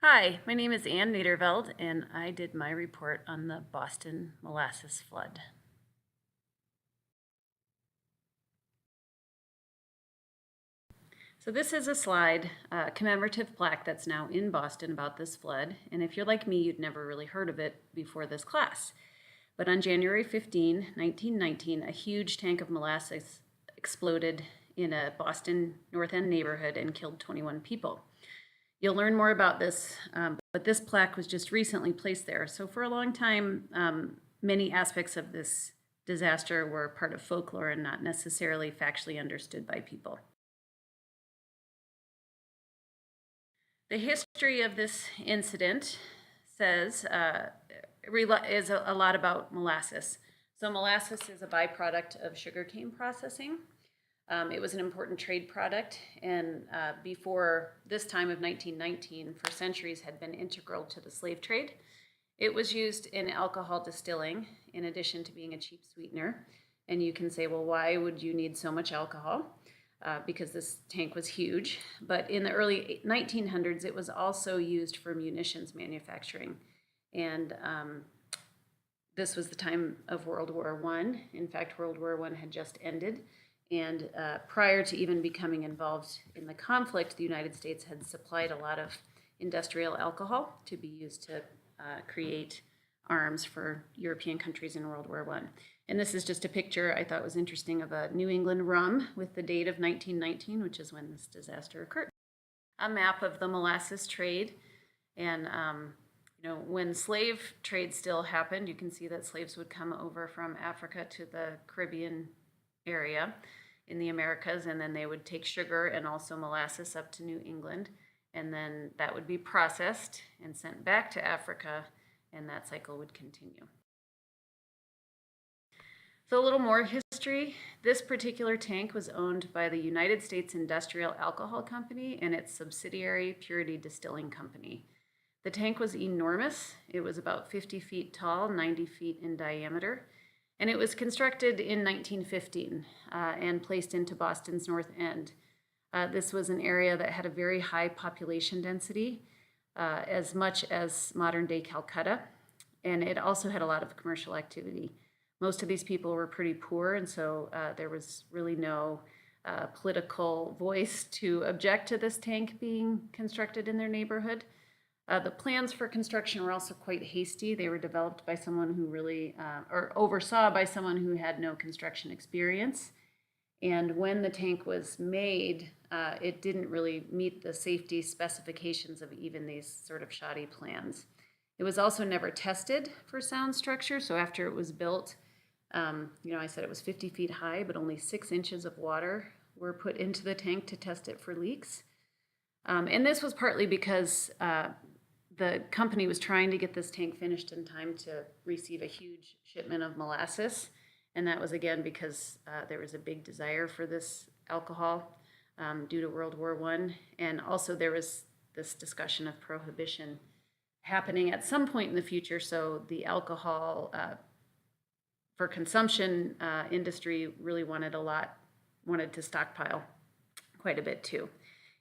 Hi, my name is Ann Niederveld, and I did my report on the Boston Molasses Flood. So this is a slide, commemorative plaque that's now in Boston about this flood, and if you're like me, you'd never really heard of it before this class. But on January 15, 1919, a huge tank of molasses exploded in a Boston North End neighborhood and killed 21 people. You'll learn more about this, but this plaque was just recently placed there. So for a long time, many aspects of this disaster were part of folklore and not necessarily factually understood by people. The history of this incident says is a lot about molasses. So molasses is a byproduct of sugarcane processing. It was an important trade product, and before this time of 1919, for centuries had been integral to the slave trade. It was used in alcohol distilling, in addition to being a cheap sweetener. And you can say, well, why would you need so much alcohol? Because this tank was huge. But in the early 1900s, it was also used for munitions manufacturing. And this was the time of World War I. In fact, World War I had just ended. And prior to even becoming involved in the conflict, the United States had supplied a lot of industrial alcohol to be used to create arms for European countries in World War I. And this is just a picture I thought was interesting of a New England rum with the date of 1919, which is when this disaster occurred. A map of the molasses trade. And when slave trade still happened, you can see that slaves would come over from Africa to the Caribbean area in the Americas, and then they would take sugar and also molasses up to New England, and then that would be processed and sent back to Africa, and that cycle would continue. So a little more history. This particular tank was owned by the United States Industrial Alcohol Company and its subsidiary Purity Distilling Company. The tank was enormous. It was about 50 feet tall, 90 feet in diameter. And it was constructed in 1915 and placed into Boston's North End. This was an area that had a very high population density, as much as modern-day Calcutta, and it also had a lot of commercial activity. Most of these people were pretty poor, and so there was really no political voice to object to this tank being constructed in their neighborhood. The plans for construction were also quite hasty. They were developed by someone who really, or oversaw by someone who had no construction experience. And when the tank was made, it didn't really meet the safety specifications of even these sort of shoddy plans. It was also never tested for sound structure. So after it was built, I said it was 50 feet high, but only 6 inches of water were put into the tank to test it for leaks. And this was partly because the company was trying to get this tank finished in time to receive a huge shipment of molasses. And that was, again, because there was a big desire for this alcohol due to World War I. And also there was this discussion of prohibition happening at some point in the future. So the alcohol for consumption industry really wanted to stockpile quite a bit too.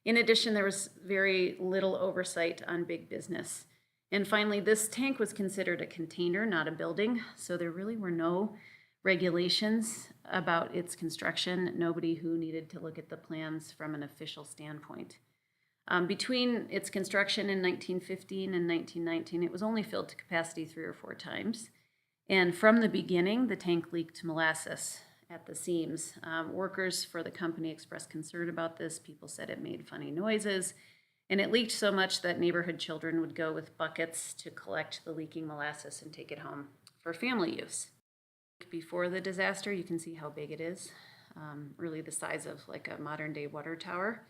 In addition, there was very little oversight on big business. And finally, this tank was considered a container, not a building, so there really were no regulations about its construction, nobody who needed to look at the plans from an official standpoint. Between its construction in 1915 and 1919, it was only filled to capacity 3 or 4 times. And from the beginning, the tank leaked molasses at the seams. Workers for the company expressed concern about this. People said it made funny noises, and it leaked so much that neighborhood children would go with buckets to collect the leaking molasses and take it home for family use. Before the disaster, you can see how big it is, really the size of like a modern-day water tower.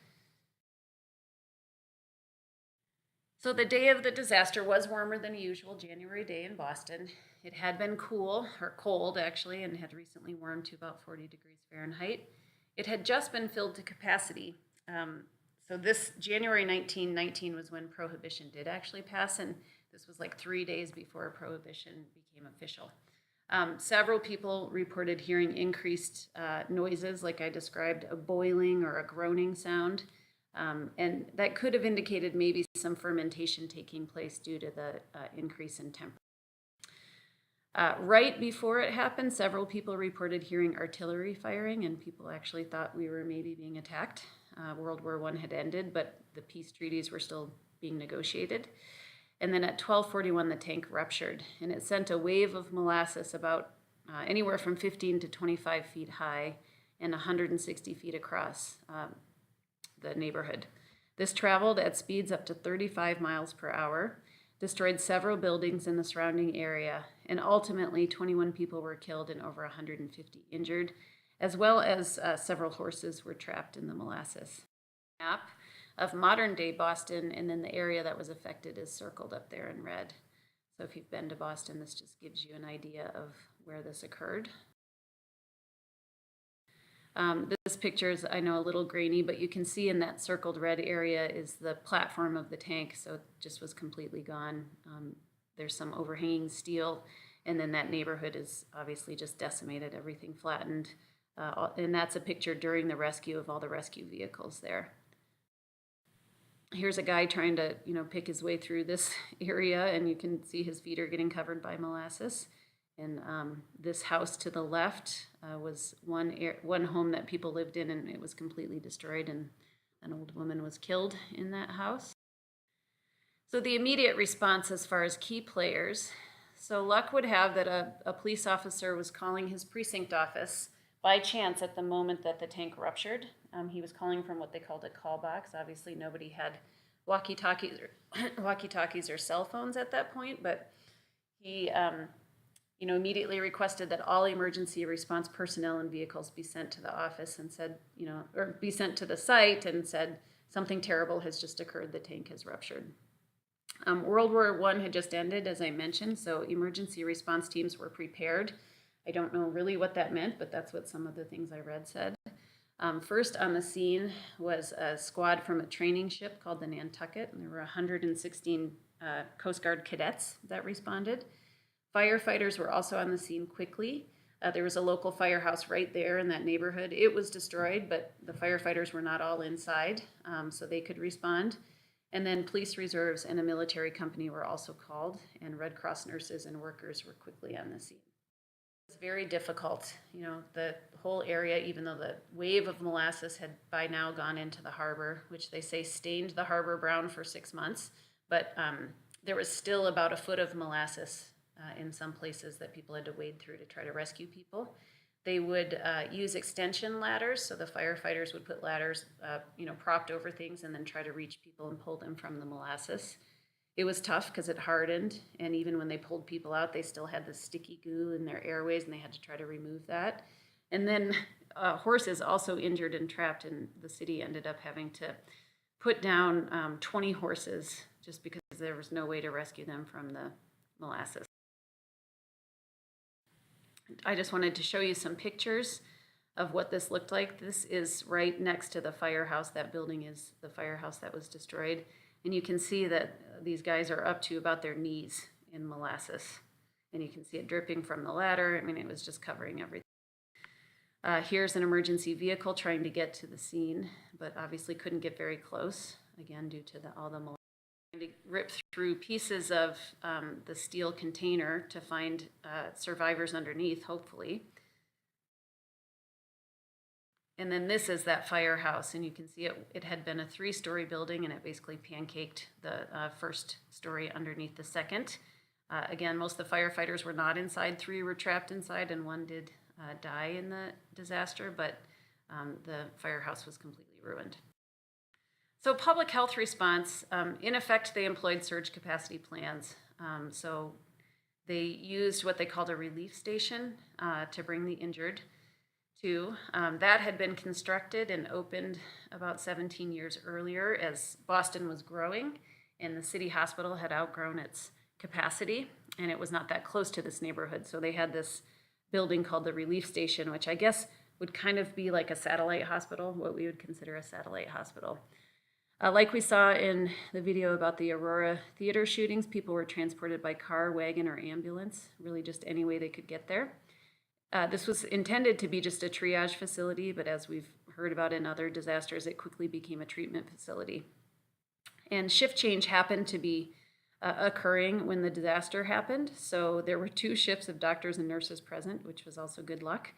So the day of the disaster was warmer than a usual January day in Boston. It had been cool, or cold actually, and had recently warmed to about 40 degrees Fahrenheit. It had just been filled to capacity. So this January 1919 was when Prohibition did actually pass, and this was like 3 days before Prohibition became official. Several people reported hearing increased noises, like I described, a boiling or a groaning sound. And that could have indicated maybe some fermentation taking place due to the increase in temperature. Right before it happened, several people reported hearing artillery firing, and people actually thought we were maybe being attacked. World War I had ended, but the peace treaties were still being negotiated. And then at 12:41, the tank ruptured, and it sent a wave of molasses about anywhere from 15 to 25 feet high and 160 feet across the neighborhood. This traveled at speeds up to 35 miles per hour, destroyed several buildings in the surrounding area, and ultimately 21 people were killed and over 150 injured, as well as several horses were trapped in the molasses. Map of modern day Boston, and then the area that was affected is circled up there in red. So if you've been to Boston, this just gives you an idea of where this occurred. This picture is, I know, a little grainy, but you can see in that circled red area is the platform of the tank, so it just was completely gone. There's some overhanging steel, and then that neighborhood is obviously just decimated, everything flattened. And that's a picture during the rescue of all the rescue vehicles there. Here's a guy trying to, pick his way through this area, and you can see his feet are getting covered by molasses. And this house to the left was one home that people lived in, and it was completely destroyed, and an old woman was killed in that house. So the immediate response as far as key players, so luck would have that a police officer was calling his precinct office by chance at the moment that the tank ruptured. He was calling from what they called a call box. Obviously, nobody had walkie-talkies or cell phones at that point, but he immediately requested that all emergency response personnel and vehicles be sent to the office and said, or be sent to the site and said, something terrible has just occurred, the tank has ruptured. World War I had just ended, as I mentioned, so emergency response teams were prepared. I don't know really what that meant, but that's what some of the things I read said. First on the scene was a squad from a training ship called the Nantucket, and there were 116 Coast Guard cadets that responded. Firefighters were also on the scene quickly. There was a local firehouse right there in that neighborhood. It was destroyed, but the firefighters were not all inside, so they could respond. And then police reserves and a military company were also called, and Red Cross nurses and workers were quickly on the scene. It was very difficult. The whole area, even though the wave of molasses had by now gone into the harbor, which they say stained the harbor brown for 6 months, but there was still about a foot of molasses in some places that people had to wade through to try to rescue people. They would use extension ladders, so the firefighters would put ladders, propped over things and then try to reach people and pull them from the molasses. It was tough because it hardened, and even when they pulled people out, they still had the sticky goo in their airways, and they had to try to remove that. And then horses also injured and trapped, and the city ended up having to put down 20 horses just because there was no way to rescue them from the molasses. I just wanted to show you some pictures of what this looked like. This is right next to the firehouse. That building is the firehouse that was destroyed. And you can see that these guys are up to about their knees in molasses. And you can see it dripping from the ladder. I mean, it was just covering everything. Here's an emergency vehicle trying to get to the scene, but obviously couldn't get very close, again, due to all the molasses. To rip through pieces of the steel container to find survivors underneath, hopefully. And then this is that firehouse, and you can see it had been a 3-story building, and it basically pancaked the first story underneath the second. Again, most of the firefighters were not inside. 3 were trapped inside, and 1 did die in the disaster, but the firehouse was completely ruined. So public health response, in effect, they employed surge capacity plans. So they used what they called a relief station to bring the injured to. That had been constructed and opened about 17 years earlier as Boston was growing, and the city hospital had outgrown its capacity, and it was not that close to this neighborhood. So they had this building called the relief station, which I guess would kind of be like a satellite hospital, what we would consider a satellite hospital. Like we saw in the video about the Aurora theater shootings, people were transported by car, wagon, or ambulance, really just any way they could get there. This was intended to be just a triage facility, but as we've heard about in other disasters, it quickly became a treatment facility. And shift change happened to be occurring when the disaster happened. So there were 2 shifts of doctors and nurses present, which was also good luck,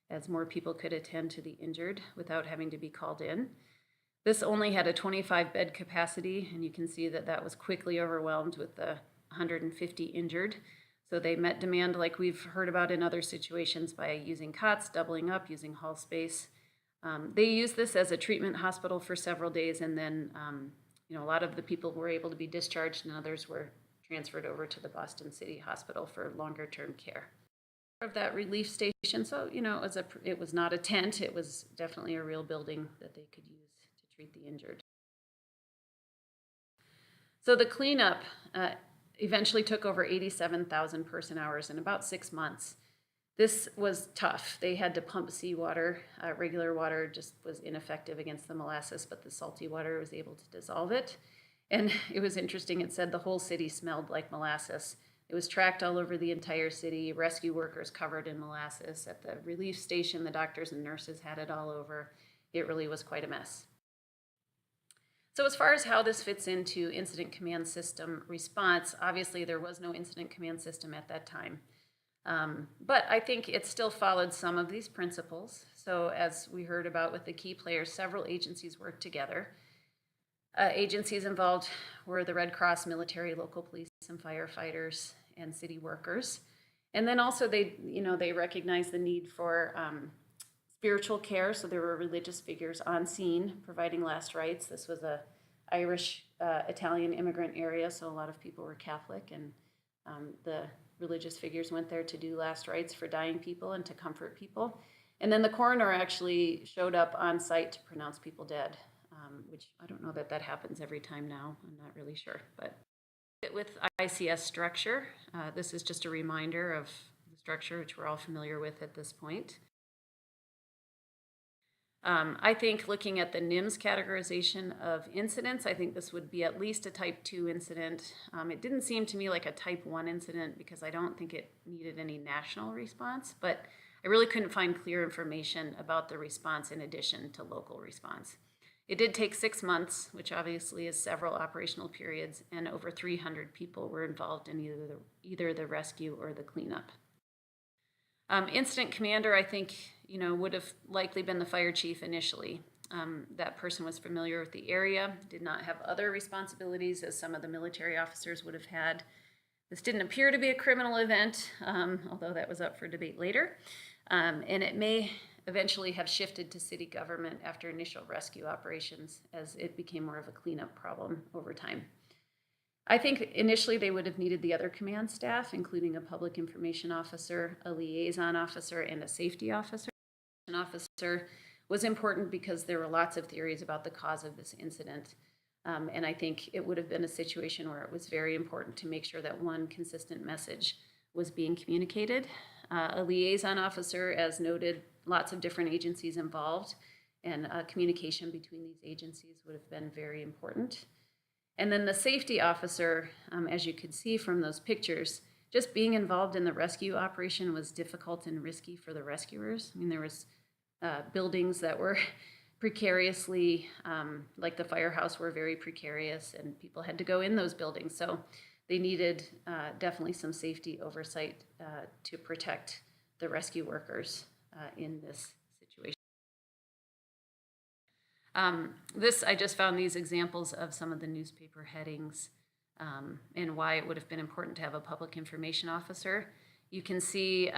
as more people could attend to the injured without having to be called in. This only had a 25-bed capacity, and you can see that that was quickly overwhelmed with the 150 injured. So they met demand like we've heard about in other situations by using cots, doubling up, using hall space. They used this as a treatment hospital for several days, and then a lot of the people were able to be discharged and others were transferred over to the Boston City Hospital for longer-term care. Of that relief station, so it was not a tent, it was definitely a real building that they could use to treat the injured. So the cleanup eventually took over 87,000 person hours in about 6 months. This was tough. They had to pump seawater. Regular water just was ineffective against the molasses, but the salty water was able to dissolve it. And it was interesting, it said the whole city smelled like molasses. It was tracked all over the entire city, rescue workers covered in molasses. At the relief station, the doctors and nurses had it all over. It really was quite a mess. So as far as how this fits into incident command system response, obviously there was no incident command system at that time. But I think it still followed some of these principles. So as we heard about with the key players, several agencies worked together. Agencies involved were the Red Cross, military, local police, and firefighters, and city workers. And then also they recognized the need for spiritual care, so there were religious figures on scene providing last rites. This was a Irish, Italian immigrant area, so a lot of people were Catholic, and the religious figures went there to do last rites for dying people and to comfort people. And then the coroner actually showed up on site to pronounce people dead, which I don't know that happens every time now. I'm not really sure. But with ICS structure, this is just a reminder of the structure, which we're all familiar with at this point. I think looking at the NIMS categorization of incidents, I think this would be at least a type 2 incident. It didn't seem to me like a type 1 incident because I don't think it needed any national response, but I really couldn't find clear information about the response in addition to local response. It did take 6 months, which obviously is several operational periods, and over 300 people were involved in either the rescue or the cleanup. Incident commander, I think, would have likely been the fire chief initially. That person was familiar with the area, did not have other responsibilities as some of the military officers would have had. This didn't appear to be a criminal event, although that was up for debate later. And it may eventually have shifted to city government after initial rescue operations as it became more of a cleanup problem over time. I think initially they would have needed the other command staff, including a public information officer, a liaison officer, and a safety officer. An officer was important because there were lots of theories about the cause of this incident. And I think it would have been a situation where it was very important to make sure that one consistent message was being communicated. A liaison officer, as noted, lots of different agencies involved, and communication between these agencies would have been very important. And then the safety officer, as you could see from those pictures, just being involved in the rescue operation was difficult and risky for the rescuers. I mean, there was buildings that were precariously, like the firehouse, were very precarious, and people had to go in those buildings. So they needed definitely some safety oversight to protect the rescue workers in this situation. I just found these examples of some of the newspaper headings and why it would have been important to have a public information officer. You can see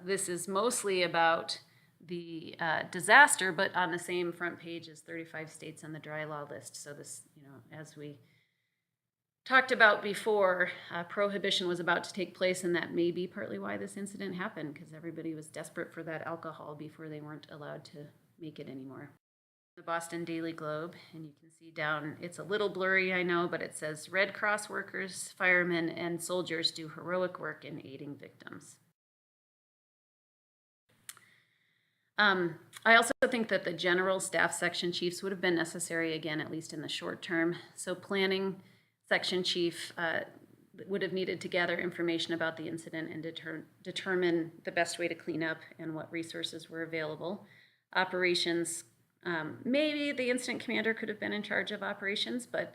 this is mostly about the disaster, but on the same front page is 35 states on the dry law list. So this, as we talked about before, prohibition was about to take place, and that may be partly why this incident happened, because everybody was desperate for that alcohol before they weren't allowed to make it anymore. The Boston Daily Globe, and you can see down, it's a little blurry, I know, but it says Red Cross workers, firemen, and soldiers do heroic work in aiding victims. I also think that the general staff section chiefs would have been necessary, again, at least in the short term. So planning section chief would have needed to gather information about the incident and determine the best way to clean up and what resources were available. Operations Maybe the incident commander could have been in charge of operations, but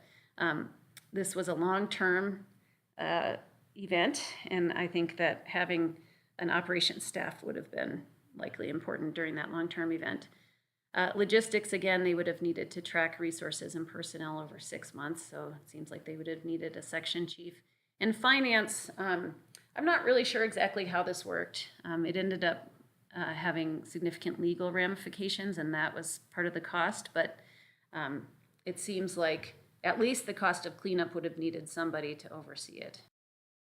this was a long-term event, and I think that having an operations staff would have been likely important during that long-term event. Logistics, again, they would have needed to track resources and personnel over 6 months, so it seems like they would have needed a section chief. And finance, I'm not really sure exactly how this worked. It ended up having significant legal ramifications, and that was part of the cost, but it seems like at least the cost of cleanup would have needed somebody to oversee it.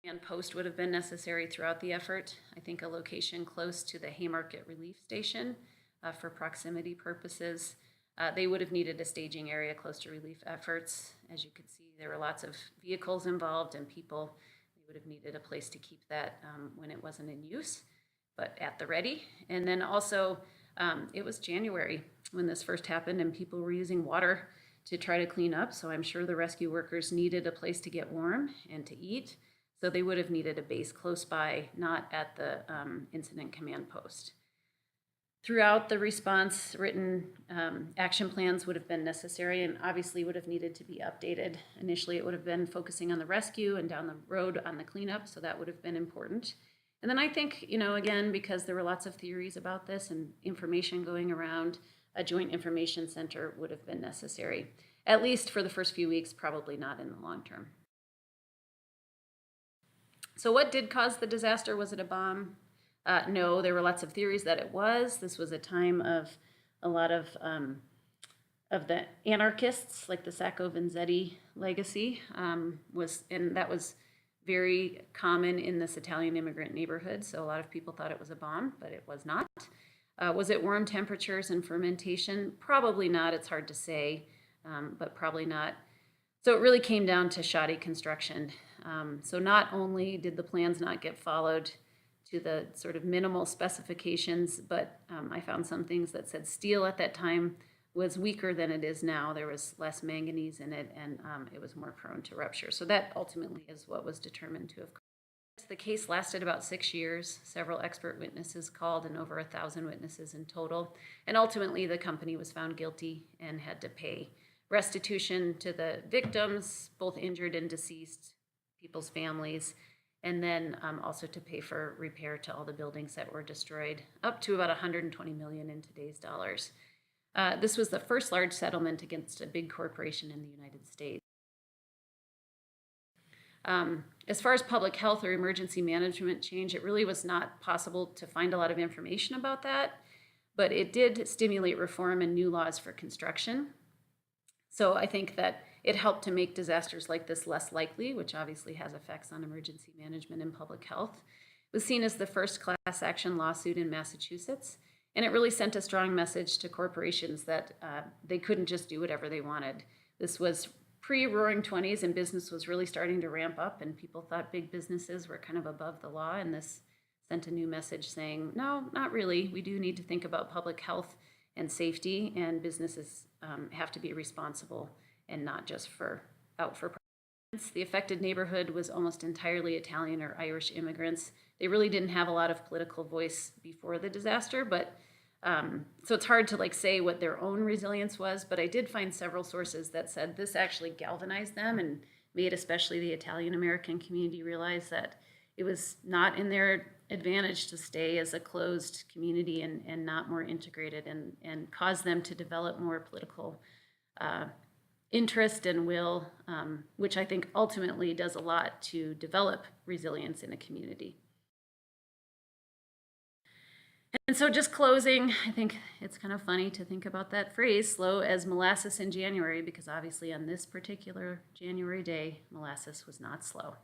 And post would have been necessary throughout the effort. I think a location close to the Haymarket Relief Station for proximity purposes. They would have needed a staging area close to relief efforts. As you could see, there were lots of vehicles involved and people. They would have needed a place to keep that when it wasn't in use, but at the ready. And then also, it was January when this first happened and people were using water to try to clean up. So I'm sure the rescue workers needed a place to get warm and to eat. So they would have needed a base close by, not at the incident command post. Throughout the response, written action plans would have been necessary and obviously would have needed to be updated. Initially, it would have been focusing on the rescue and down the road on the cleanup, so that would have been important. And then I think, again, because there were lots of theories about this and information going around, a joint information center would have been necessary, at least for the first few weeks, probably not in the long term. So what did cause the disaster? Was it a bomb? No, there were lots of theories that it was. This was a time of a lot of the anarchists, like the Sacco Vanzetti legacy, and that was very common in this Italian immigrant neighborhood. So a lot of people thought it was a bomb, but it was not. Was it warm temperatures and fermentation? Probably not. It's hard to say, but probably not. So it really came down to shoddy construction. So not only did the plans not get followed to the sort of minimal specifications, but I found some things that said steel at that time was weaker than it is now. There was less manganese in it, and it was more prone to rupture. So that ultimately is what was determined to have caused. The case lasted about 6 years. Several expert witnesses called and over 1,000 witnesses in total. And ultimately, the company was found guilty and had to pay restitution to the victims, both injured and deceased, people's families, and then also to pay for repair to all the buildings that were destroyed, up to about $120 million in today's dollars. This was the first large settlement against a big corporation in the United States. As far as public health or emergency management change, it really was not possible to find a lot of information about that, but it did stimulate reform and new laws for construction. So I think that it helped to make disasters like this less likely, which obviously has effects on emergency management and public health. It was seen as the first class action lawsuit in Massachusetts, and it really sent a strong message to corporations that they couldn't just do whatever they wanted. This was pre-Roaring 20s, and business was really starting to ramp up, and people thought big businesses were kind of above the law, and this sent a new message saying, no, not really. We do need to think about public health and safety, and businesses have to be responsible and not just out for profit. The affected neighborhood was almost entirely Italian or Irish immigrants. They really didn't have a lot of political voice before the disaster, but so it's hard to say what their own resilience was, but I did find several sources that said this actually galvanized them and made especially the Italian American community realize that it was not in their advantage to stay as a closed community and not more integrated, and caused them to develop more political interest and will, which I think ultimately does a lot to develop resilience in a community. And so just closing, I think it's kind of funny to think about that phrase, slow as molasses in January, because obviously on this particular January day, molasses was not slow.